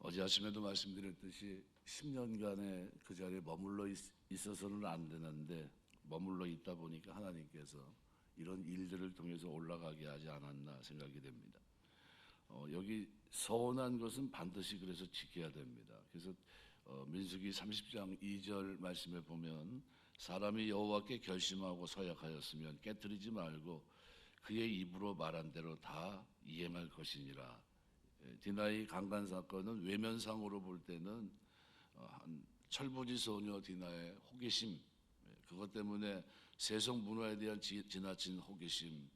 어제 아침에도 말씀드렸듯이 10년간의 그 자리에 머물러 있어서는 안 되는데 머물러 있다 보니까 하나님께서 이런 일들을 통해서 올라가게 하지 않았나 생각이 됩니다. 여기 서원한 것은 반드시 그래서 지켜야 됩니다. 그래서 민수기 30장 2절 말씀에 보면 사람이 여호와께 결심하고 서약하였으면 깨뜨리지 말고 그의 입으로 말한 대로 다 이행할 것이니라. 디나의 강간 사건은 외면상으로 볼 때는 한 철부지 소녀 디나의 호기심, 그것 때문에 세속 문화에 대한 지나친 호기심,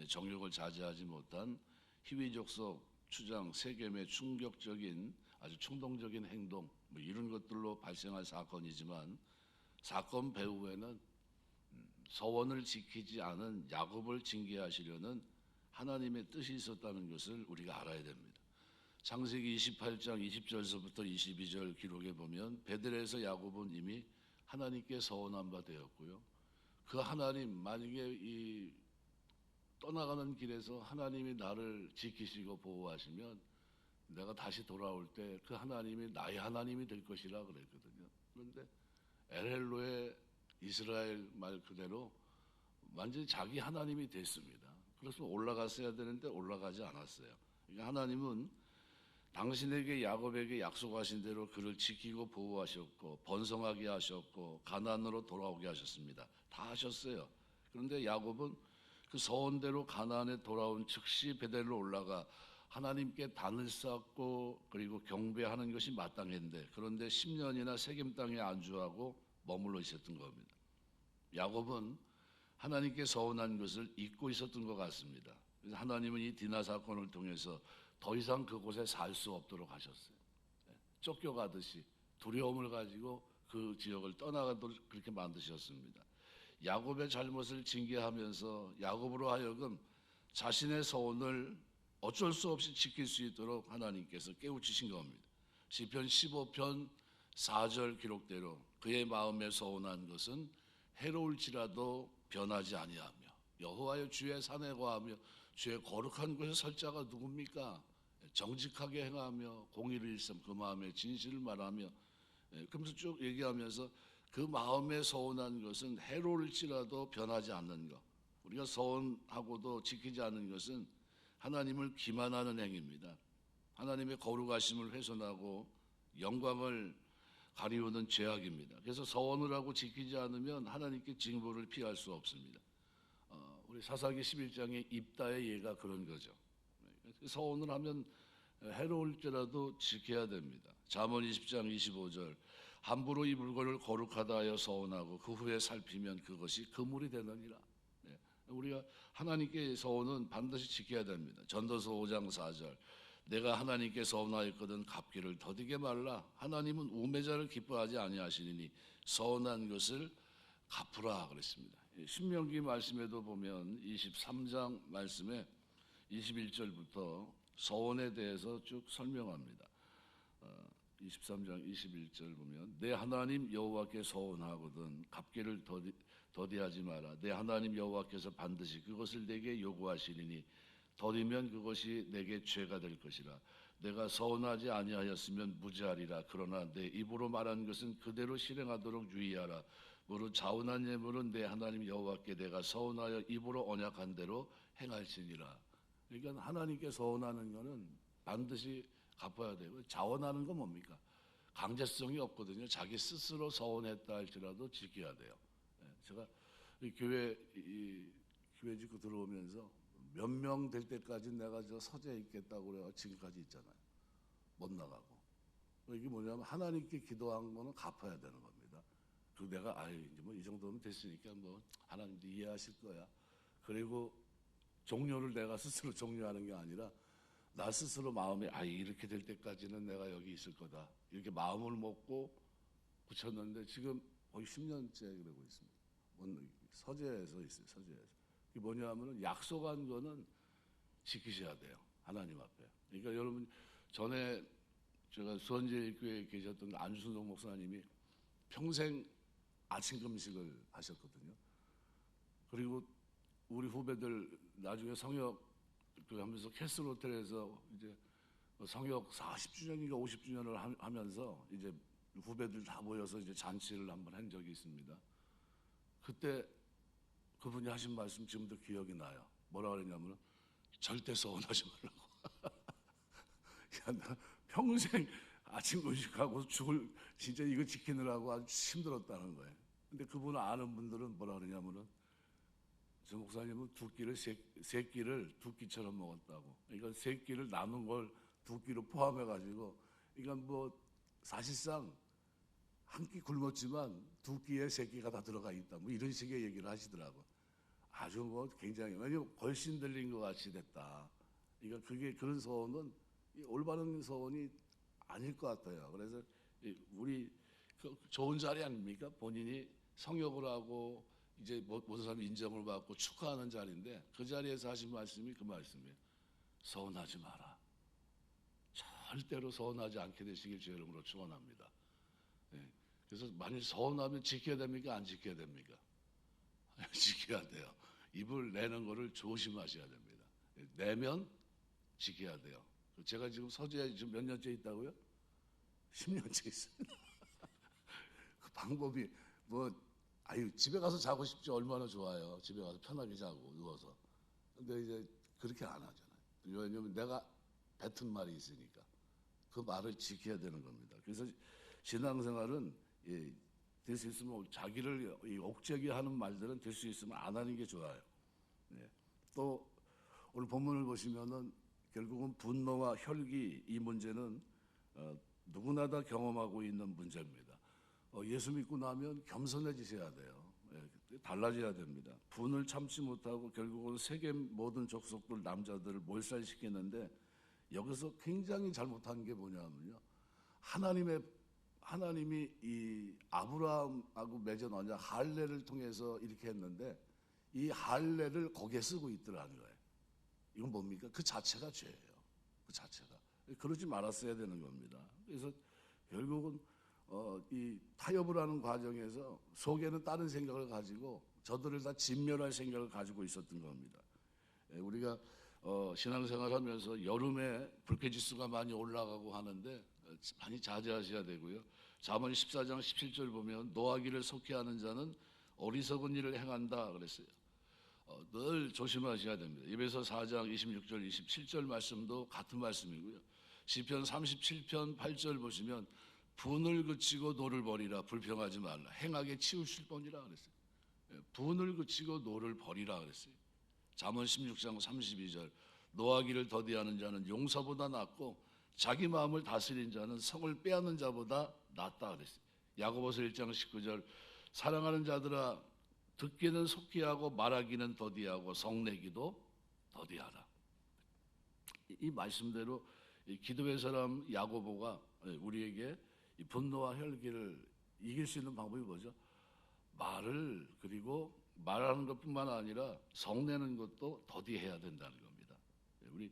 정욕을 자제하지 못한 희위족속 추장 세겜의 충격적인 아주 충동적인 행동, 이런 것들로 발생한 사건이지만 사건 배후에는 서원을 지키지 않은 야곱을 징계하시려는 하나님의 뜻이 있었다는 것을 우리가 알아야 됩니다. 창세기 28장 20절서부터 22절 기록에 보면 베들에서 야곱은 이미 하나님께 서원한 바 되었고요. 그 하나님, 만약에 이 떠나가는 길에서 하나님이 나를 지키시고 보호하시면 내가 다시 돌아올 때 그 하나님이 나의 하나님이 될 것이라 그랬거든요. 그런데 엘헬로의 이스라엘 말 그대로 완전히 자기 하나님이 됐습니다. 그래서 올라갔어야 되는데 올라가지 않았어요. 그러니까 하나님은 당신에게 야곱에게 약속하신 대로 그를 지키고 보호하셨고 번성하게 하셨고 가나안으로 돌아오게 하셨습니다. 다 하셨어요. 그런데 야곱은 그 서원대로 가나안에 돌아온 즉시 베델로 올라가 하나님께 단을 쌓고 그리고 경배하는 것이 마땅했는데 그런데 10년이나 세겜 땅에 안주하고 머물러 있었던 겁니다. 야곱은 하나님께 서원한 것을 잊고 있었던 것 같습니다. 그래서 하나님은 이 디나 사건을 통해서 더 이상 그곳에 살 수 없도록 하셨어요. 쫓겨가듯이 두려움을 가지고 그 지역을 떠나가도록 그렇게 만드셨습니다. 야곱의 잘못을 징계하면서 야곱으로 하여금 자신의 서원을 어쩔 수 없이 지킬 수 있도록 하나님께서 깨우치신 겁니다. 시편 15편 4절 기록대로 그의 마음에 서원한 것은 해로울지라도 변하지 아니하며 여호와여 주의 산에 거하며 주의 거룩한 곳에 설 자가 누굽니까? 정직하게 행하며 공의를 일삼 그 마음에 진실을 말하며 그러면서 쭉 얘기하면서 그 마음에 서원한 것은 해로울지라도 변하지 않는 것. 우리가 서원하고도 지키지 않는 것은 하나님을 기만하는 행위입니다. 하나님의 거룩하심을 훼손하고 영광을 가리우는 죄악입니다. 그래서 서원을 하고 지키지 않으면 하나님께 징벌을 피할 수 없습니다. 우리 사사기 11장의 입다의 예가 그런 거죠. 서원을 하면 해로울지라도 지켜야 됩니다. 잠언 20장 25절 함부로 이 물건을 거룩하다 하여 서원하고 그 후에 살피면 그것이 그물이 되느니라. 우리가 하나님께 서원은 반드시 지켜야 됩니다. 전도서 5장 4절 내가 하나님께 서원하였거든 갚기를 더디게 말라. 하나님은 우매자를 기뻐하지 아니하시리니 서원한 것을 갚으라 그랬습니다. 신명기 말씀에도 보면 23장 말씀에 21절부터 서원에 대해서 쭉 설명합니다. 23장 21절 보면 내 하나님 여호와께 서원하거든 갚기를 더디하지 마라. 내 하나님 여호와께서 반드시 그것을 내게 요구하시리니 더디면 그것이 내게 죄가 될 것이라. 내가 서원하지 아니하였으면 무죄하리라. 그러나 내 입으로 말한 것은 그대로 실행하도록 유의하라. 무릇 자원한 예물은 내 하나님 여호와께 내가 서원하여 입으로 언약한 대로 행할지니라. 그러니까 하나님께 서원하는 것은 반드시 갚아야 되고 자원하는 건 뭡니까? 강제성이 없거든요. 자기 스스로 서원했다 할지라도 지켜야 돼요. 제가 교회 짓고 들어오면서 몇 명 될 때까지 내가 저 서재에 있겠다고 그래요. 지금까지 있잖아요. 못 나가고. 이게 뭐냐면 하나님께 기도한 거는 갚아야 되는 겁니다. 그리고 내가 이제 뭐 이 정도면 됐으니까 뭐 하나님도 이해하실 거야. 그리고 종료를 내가 스스로 종료하는 게 아니라 나 스스로 마음에 이렇게 될 때까지는 내가 여기 있을 거다. 이렇게 마음을 먹고 붙였는데 지금 거의 10년째 그러고 있습니다. 서재에서 있어요. 서재에서. 이게 뭐냐면은 약속한 거는 지키셔야 돼요. 하나님 앞에. 그러니까 여러분 전에 제가 수원제일교회에 계셨던 안순동 목사님이 평생 아침 금식을 하셨거든요. 그리고 우리 후배들 나중에 성역 하면서 캐슬 호텔에서 이제 성역 40주년인가 50주년을 하면서 이제 후배들 다 모여서 이제 잔치를 한번 한 적이 있습니다. 그때 그분이 하신 말씀 지금도 기억이 나요. 뭐라 그랬냐면 절대 서운하지 말라고. 야, 나 평생 아침 금식하고 죽을 진짜 이거 지키느라고 아주 힘들었다는 거예요. 근데 그분을 아는 분들은 뭐라 그러냐면은 저 목사님은 세 끼를 두 끼처럼 먹었다고. 그러니까 세 끼를 남은 걸 두 끼로 포함해 가지고, 그러니까 뭐 사실상 한 끼 굶었지만 두 끼에 세 끼가 다 들어가 있다. 뭐 이런 식의 얘기를 하시더라고. 아주 뭐 굉장히 왜냐면 훨씬 들린 것 같이 됐다. 그러니까 그게 그런 소원은 올바른 소원이 아닐 것 같아요. 그래서 우리 좋은 자리 아닙니까? 본인이 성역을 하고 이제 모든 사람이 인정을 받고 축하하는 자리인데 그 자리에서 하신 말씀이 그 말씀이에요. 서운하지 마라. 절대로 서운하지 않게 되시길 주의 이름으로 축원합니다. 예. 그래서 만일 서운하면 지켜야 됩니까? 안 지켜야 됩니까? 지켜야 돼요. 입을 내는 거를 조심하셔야 됩니다. 내면 지켜야 돼요. 제가 지금 서재에 지금 몇 년째 있다고요? 10년째 있습니다. 그 방법이 뭐 집에 가서 자고 싶지 얼마나 좋아요. 집에 가서 편하게 자고 누워서. 근데 이제 그렇게 안 하잖아요. 왜냐하면 내가 뱉은 말이 있으니까 그 말을 지켜야 되는 겁니다. 그래서 신앙생활은 될 수 있으면 자기를 옥죄게 하는 말들은 될 수 있으면 안 하는 게 좋아요. 또 오늘 본문을 보시면은 결국은 분노와 혈기 이 문제는 누구나 다 경험하고 있는 문제입니다. 예수 믿고 나면 겸손해지셔야 돼요. 달라져야 됩니다. 분을 참지 못하고 결국은 세계 모든 족속들 남자들을 몰살시키는데 여기서 굉장히 잘못한 게 뭐냐면요. 하나님이 이 아브라함하고 맺은 언약 할례를 통해서 이렇게 했는데 이 할례를 거기에 쓰고 있더라는 거예요. 이건 뭡니까? 그 자체가 죄예요. 그 자체가. 그러지 말았어야 되는 겁니다. 그래서 결국은 이 타협을 하는 과정에서 속에는 다른 생각을 가지고 저들을 다 진멸할 생각을 가지고 있었던 겁니다. 우리가 신앙생활하면서 여름에 불쾌지수가 많이 올라가고 하는데 많이 자제하셔야 되고요. 잠언 14장 17절 보면 노하기를 속히하는 자는 어리석은 일을 행한다 그랬어요. 늘 조심하셔야 됩니다. 에베소 4장 26절 27절 말씀도 같은 말씀이고요. 시편 37편 8절 보시면 분을 그치고 노를 버리라 불평하지 말라 행하게 치우실 뿐이라 그랬어요. 분을 그치고 노를 버리라 그랬어요. 잠언 16장 32절 노하기를 더디하는 자는 용사보다 낫고 자기 마음을 다스린 자는 성을 빼앗는 자보다 낫다 그랬어요. 야고보서 1장 19절 사랑하는 자들아 듣기는 속히 하고 말하기는 더디하고 성내기도 더디하라. 이 말씀대로 기도의 사람 야고보가 우리에게 이 분노와 혈기를 이길 수 있는 방법이 뭐죠? 말을 그리고 말하는 것뿐만 아니라 성내는 것도 더디해야 된다는 겁니다. 우리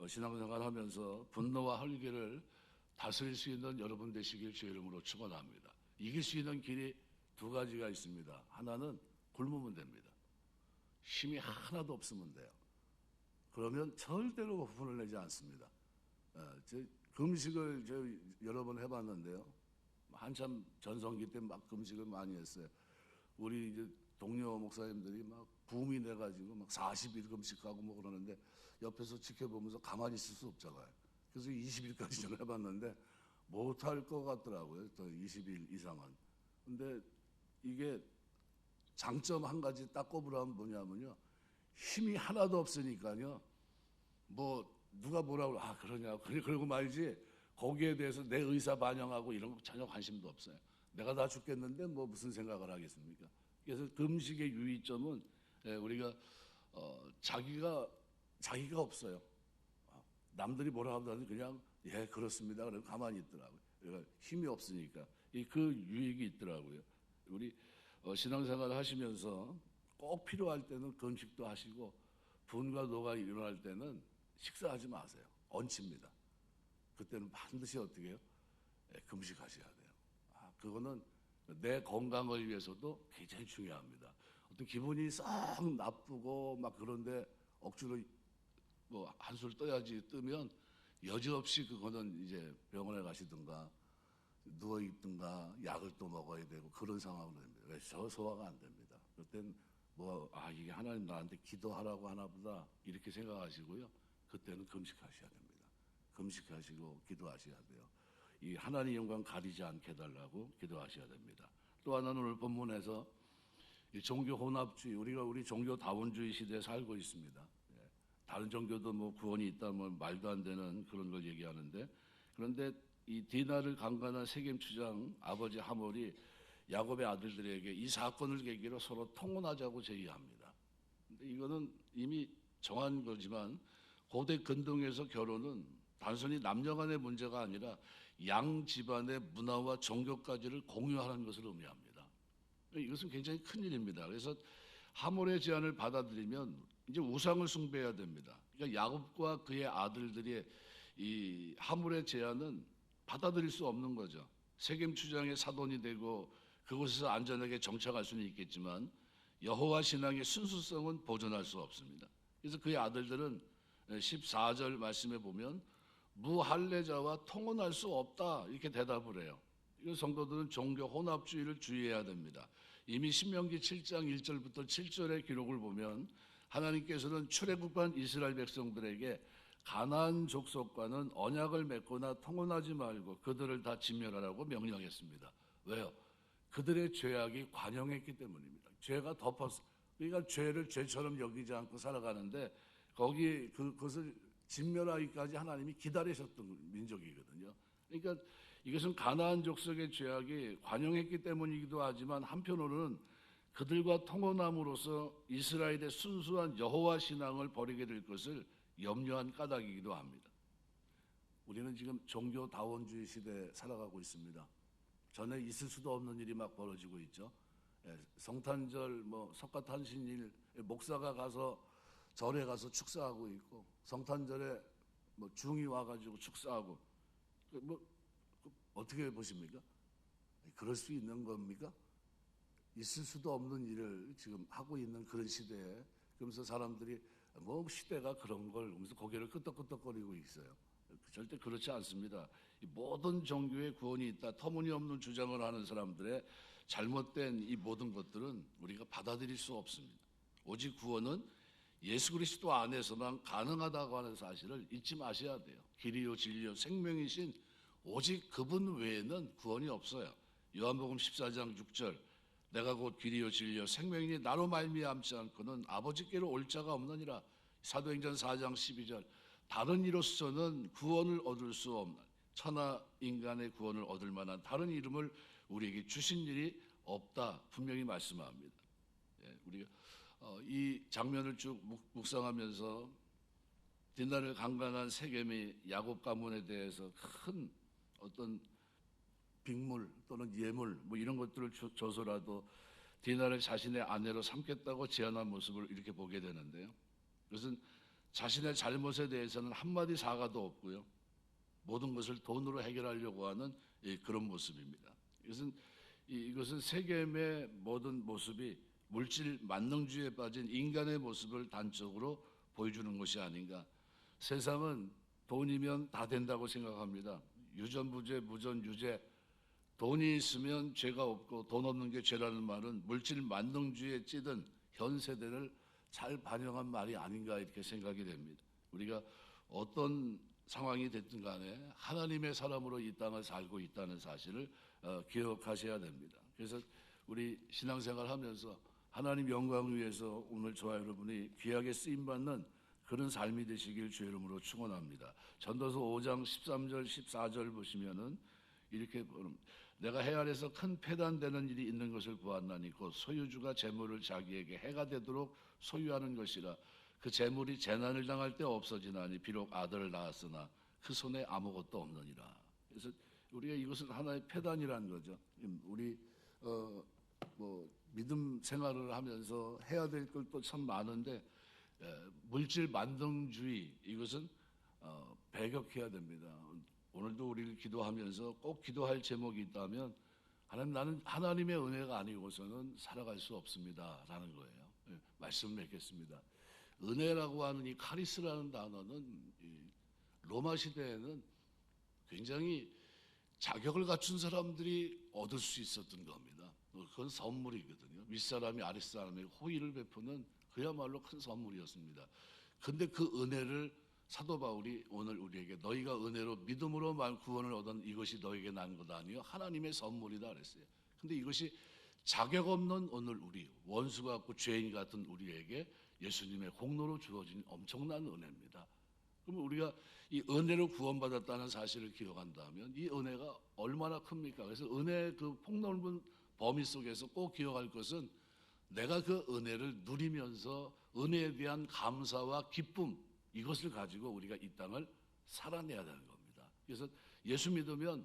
신앙생활 하면서 분노와 혈기를 다스릴 수 있는 여러분 되시길 주의 이름으로 축원합니다. 이길 수 있는 길이 두 가지가 있습니다. 하나는 굶으면 됩니다. 힘이 하나도 없으면 돼요. 그러면 절대로 분을 내지 않습니다. 금식을 여러 번 해봤는데요. 한참 전성기 때 막 금식을 많이 했어요. 우리 이제 동료 목사님들이 막 붐이 내가지고 막 40일 금식하고 뭐 그러는데 옆에서 지켜보면서 가만히 있을 수 없잖아요. 그래서 20일까지 저는 해봤는데 못할 것 같더라고요. 또 20일 이상은. 근데 이게 장점 한 가지 딱 꼽으라면 뭐냐면요. 힘이 하나도 없으니까요. 뭐 누가 뭐라고 그러냐고 그러고 말지 거기에 대해서 내 의사 반영하고 이런 거 전혀 관심도 없어요. 내가 다 죽겠는데 뭐 무슨 생각을 하겠습니까? 그래서 금식의 유의점은 우리가 자기가 없어요. 남들이 뭐라 하더라도 그냥 그렇습니다. 그러고 가만히 있더라고요. 그러니까 힘이 없으니까 그 유익이 있더라고요. 우리 신앙생활 하시면서 꼭 필요할 때는 금식도 하시고 분과 노가 일어날 때는 식사하지 마세요. 얹힙니다. 그때는 반드시 어떻게 해요? 금식하셔야 돼요. 그거는 내 건강을 위해서도 굉장히 중요합니다. 어떤 기분이 썩 나쁘고 막 그런데 억지로 뭐 한술 떠야지 뜨면 여지없이 그거는 이제 병원에 가시든가 누워 있든가 약을 또 먹어야 되고 그런 상황으로 됩니다. 그래서 소화가 안 됩니다. 그때는 이게 하나님 나한테 기도하라고 하나 보다 이렇게 생각하시고요. 그때는 금식하셔야 됩니다. 금식하시고 기도하셔야 돼요. 이 하나님 영광 가리지 않게 해달라고 기도하셔야 됩니다. 또 하나는 오늘 본문에서 이 종교 혼합주의, 우리 종교 다원주의 시대에 살고 있습니다. 다른 종교도 뭐 구원이 있다 뭐 말도 안 되는 그런 걸 얘기하는데, 그런데 이 디나를 강간한 세겜 추장 아버지 하몰이 야곱의 아들들에게 이 사건을 계기로 서로 통혼하자고 제의합니다. 근데 이거는 이미 정한 거지만 고대 근동에서 결혼은 단순히 남녀 간의 문제가 아니라 양 집안의 문화와 종교까지를 공유하는 것을 의미합니다. 이것은 굉장히 큰 일입니다. 그래서 하몰의 제안을 받아들이면 이제 우상을 숭배해야 됩니다. 그러니까 야곱과 그의 아들들이 이 하몰의 제안은 받아들일 수 없는 거죠. 세겜 추장의 사돈이 되고 그곳에서 안전하게 정착할 수는 있겠지만 여호와 신앙의 순수성은 보존할 수 없습니다. 그래서 그의 아들들은 14절 말씀에 보면 무할례자와 통혼할 수 없다 이렇게 대답을 해요. 이 성도들은 종교 혼합주의를 주의해야 됩니다. 이미 신명기 7장 1절부터 7절의 기록을 보면 하나님께서는 출애굽한 이스라엘 백성들에게 가나안 족속과는 언약을 맺거나 통혼하지 말고 그들을 다 진멸하라고 명령했습니다. 왜요? 그들의 죄악이 관영했기 때문입니다. 죄가 덮었어. 그러니까 죄를 죄처럼 여기지 않고 살아가는데 그것을 진멸하기까지 하나님이 기다리셨던 민족이거든요. 그러니까 이것은 가나안 족속의 죄악이 관영했기 때문이기도 하지만 한편으로는 그들과 통혼함으로써 이스라엘의 순수한 여호와 신앙을 버리게 될 것을 염려한 까닭이기도 합니다. 우리는 지금 종교 다원주의 시대에 살아가고 있습니다. 전에 있을 수도 없는 일이 막 벌어지고 있죠. 성탄절, 석가탄신일 목사가 가서 절에 가서 축사하고 있고, 성탄절에 중이 와가지고 축사하고, 어떻게 보십니까? 그럴 수 있는 겁니까? 있을 수도 없는 일을 지금 하고 있는 그런 시대에, 그러면서 사람들이 시대가 그런 걸 그러면서 고개를 끄덕끄덕거리고 있어요. 절대 그렇지 않습니다. 모든 종교에 구원이 있다, 터무니없는 주장을 하는 사람들의 잘못된 이 모든 것들은 우리가 받아들일 수 없습니다. 오직 구원은 예수 그리스도 안에서만 가능하다고 하는 사실을 잊지 마셔야 돼요. 길이요 진리요 생명이신 오직 그분 외에는 구원이 없어요. 요한복음 14장 6절, 내가 곧 길이요 진리요 생명이니 나로 말미암지 않고는 아버지께로 올 자가 없느니라. 사도행전 4장 12절, 다른 이로서는 구원을 얻을 수 없는, 천하 인간의 구원을 얻을 만한 다른 이름을 우리에게 주신 일이 없다 분명히 말씀합니다. 우리가 이 장면을 쭉 묵상하면서 디나를 강간한 세겜이 야곱 가문에 대해서 큰 어떤 빅물 또는 예물 이런 것들을 줘서라도 디나를 자신의 아내로 삼겠다고 제안한 모습을 이렇게 보게 되는데요. 그것은 자신의 잘못에 대해서는 한마디 사과도 없고요. 모든 것을 돈으로 해결하려고 하는 그런 모습입니다. 이것은 세겜의 모든 모습이 물질 만능주의에 빠진 인간의 모습을 단적으로 보여주는 것이 아닌가. 세상은 돈이면 다 된다고 생각합니다. 유전무죄, 무전유죄, 돈이 있으면 죄가 없고 돈 없는 게 죄라는 말은 물질 만능주의에 찌든 현 세대를 잘 반영한 말이 아닌가 이렇게 생각이 됩니다. 우리가 어떤 상황이 됐든 간에 하나님의 사람으로 이 땅을 살고 있다는 사실을 기억하셔야 됩니다. 그래서 우리 신앙생활 하면서 하나님 영광을 위해서 오늘 저와 여러분이 귀하게 쓰임받는 그런 삶이 되시길 주의 이름으로 축원합니다. 전도서 5장 13절 14절 보시면은 이렇게 내가 해 아래서 큰 패단되는 일이 있는 것을 보았나니 곧 소유주가 재물을 자기에게 해가 되도록 소유하는 것이라. 그 재물이 재난을 당할 때 없어지나니 비록 아들을 낳았으나 그 손에 아무것도 없느니라. 그래서 우리가 이것은 하나의 패단이라는 거죠. 우리 믿음 생활을 하면서 해야 될 것도 참 많은데 물질 만능주의 이것은 배격해야 됩니다. 오늘도 우리를 기도하면서 꼭 기도할 제목이 있다면 하나님, 나는 하나님의 은혜가 아니고서는 살아갈 수 없습니다라는 거예요. 말씀을 맺겠습니다. 은혜라고 하는 이 카리스라는 단어는 로마 시대에는 굉장히 자격을 갖춘 사람들이 얻을 수 있었던 겁니다. 그건 선물이거든요. 윗사람이 아랫사람에게 호의를 베푸는 그야말로 큰 선물이었습니다. 근데 그 은혜를 사도 바울이 오늘 우리에게 너희가 은혜로 믿음으로만 구원을 얻은 이것이 너에게 난 것 아니요 하나님의 선물이다 그랬어요. 근데 이것이 자격 없는 오늘 우리 원수 같고 죄인 같은 우리에게 예수님의 공로로 주어진 엄청난 은혜입니다. 그러면 우리가 이 은혜로 구원받았다는 사실을 기억한다면 이 은혜가 얼마나 큽니까? 그래서 은혜의 그 폭넓은 범위 속에서 꼭 기억할 것은 내가 그 은혜를 누리면서 은혜에 대한 감사와 기쁨 이것을 가지고 우리가 이 땅을 살아내야 되는 겁니다. 그래서 예수 믿으면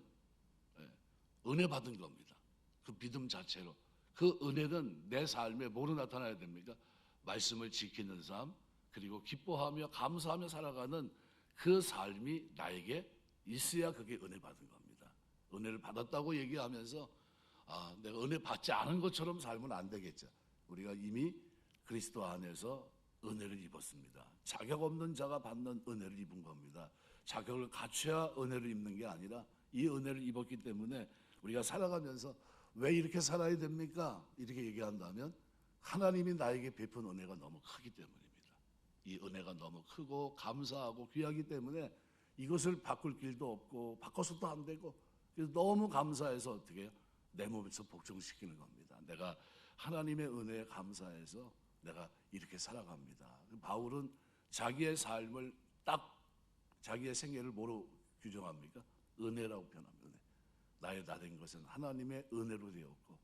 은혜 받은 겁니다. 그 믿음 자체로. 그 은혜는 내 삶에 뭐로 나타나야 됩니까? 말씀을 지키는 삶, 그리고 기뻐하며 감사하며 살아가는 그 삶이 나에게 있어야 그게 은혜 받은 겁니다. 은혜를 받았다고 얘기하면서 내가 은혜 받지 않은 것처럼 살면 안 되겠죠. 우리가 이미 그리스도 안에서 은혜를 입었습니다. 자격 없는 자가 받는 은혜를 입은 겁니다. 자격을 갖춰야 은혜를 입는 게 아니라 이 은혜를 입었기 때문에 우리가 살아가면서 왜 이렇게 살아야 됩니까? 이렇게 얘기한다면 하나님이 나에게 베푼 은혜가 너무 크기 때문입니다. 이 은혜가 너무 크고 감사하고 귀하기 때문에 이것을 바꿀 길도 없고 바꿔서도 안 되고 그래서 너무 감사해서 어떻게 해요? 내 몸에서 복종시키는 겁니다. 내가 하나님의 은혜에 감사해서 내가 이렇게 살아갑니다. 바울은 자기의 삶을 딱 자기의 생애를 뭐로 규정합니까? 은혜라고 표현합니다. 은혜. 나의 나 된 것은 하나님의 은혜로 되었고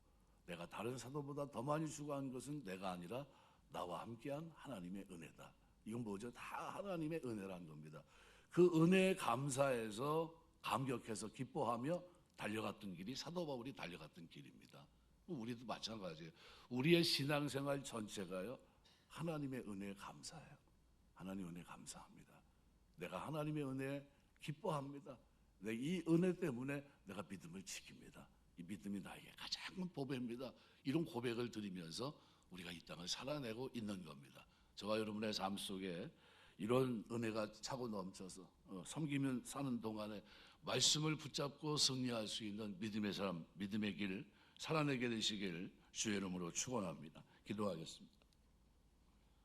내가 다른 사도보다 더 많이 수고한 것은 내가 아니라 나와 함께한 하나님의 은혜다. 이건 뭐죠? 다 하나님의 은혜라는 겁니다. 그 은혜에 감사해서 감격해서 기뻐하며 달려갔던 길이 사도 바울이 달려갔던 길입니다. 우리도 마찬가지예요. 우리의 신앙생활 전체가요 하나님의 은혜에 감사해요. 하나님 은혜 감사합니다. 내가 하나님의 은혜에 기뻐합니다. 이 은혜 때문에 내가 믿음을 지킵니다. 이 믿음이 나에게 가장 큰 보배입니다. 이런 고백을 드리면서 우리가 이 땅을 살아내고 있는 겁니다. 저와 여러분의 삶 속에 이런 은혜가 차고 넘쳐서 섬기면 사는 동안에 말씀을 붙잡고 승리할 수 있는 믿음의 사람, 믿음의 길 살아내게 되시길 주의 이름으로 축원합니다. 기도하겠습니다.